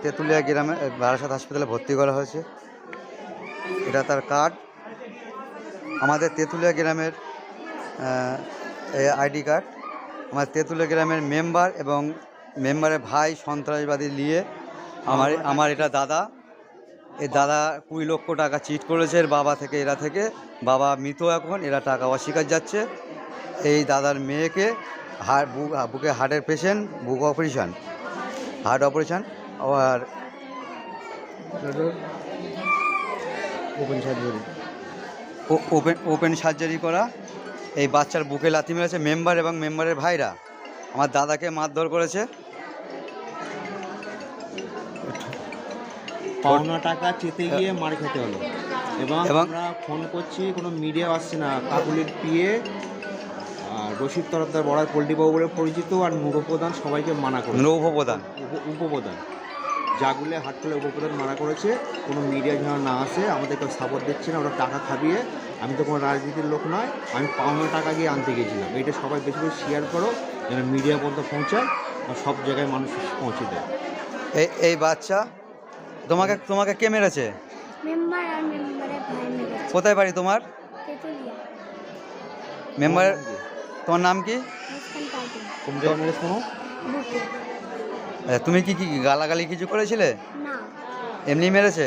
তেঁতুলিয়া গ্রামে বারাসাত হাসপাতালে ভর্তি করা হয়েছে। এটা তার কার্ড, আমাদের তেঁতুলিয়া গ্রামের আইডি কার্ড। আমাদের তেঁতুলিয়া গ্রামের মেম্বার এবং মেম্বারের ভাই সন্ত্রাসবাদী নিয়ে আমার এটা দাদা। এই দাদা 20 লক্ষ টাকা চিট করেছে এর বাবা থেকে, এরা থেকে। বাবা মৃত, এখন এরা টাকা অস্বীকার যাচ্ছে। এই দাদার মেয়েকে বুকে হার্টের পেশেন্ট, হার্ট অপারেশান আর ওপেন সার্জারি করা। এই বাচ্চার বুকে লাথি মেরেছে মেম্বার এবং মেম্বারের ভাইরা। আমার দাদাকে মারধর করেছে। পাওনা টাকা চেতে গিয়ে মার খেতে হলো। এবং আমরা ফোন করছি, কোনো মিডিয়া আসছে না। কাকুলির পিএ আর রশিদ তরফদার বড়ার পোল্ট্রিবাবু বলে পরিচিত, আর নূরপ্রধান সবাইকে মানা করে। উপপ্রধান জাগুলে হাটখোলা উপপ্রধান মানা করেছে কোনো মিডিয়া যেন না আসে, আমাদেরকে সাপোর্ট দিচ্ছে না। ওরা টাকা খাবিয়ে, আমি তো কোনো রাজনীতির লোক নয়, আমি পাওনা টাকা গিয়ে আনতে গেছিলাম। এইটা সবাই বেশি বেশি শেয়ার করো, যেন মিডিয়া পর্যন্ত পৌঁছায় আর সব জায়গায় মানুষ পৌঁছে দেয়। এই বাচ্চা তোমাকে কে মেরেছে? মেম্বার আর মেম্বারের ভাই মেরেছে। কোথায় বাড়ি তোমার? তেঁতুলিয়া। মেম্বারের তোমার নাম কি? মুসকান পার্টি। কোন জায়গায় মেরেছে কোনো? বুকে। তুমি কি গালাগালি কিছু করেছিলে? না। এমনি মেরেছে?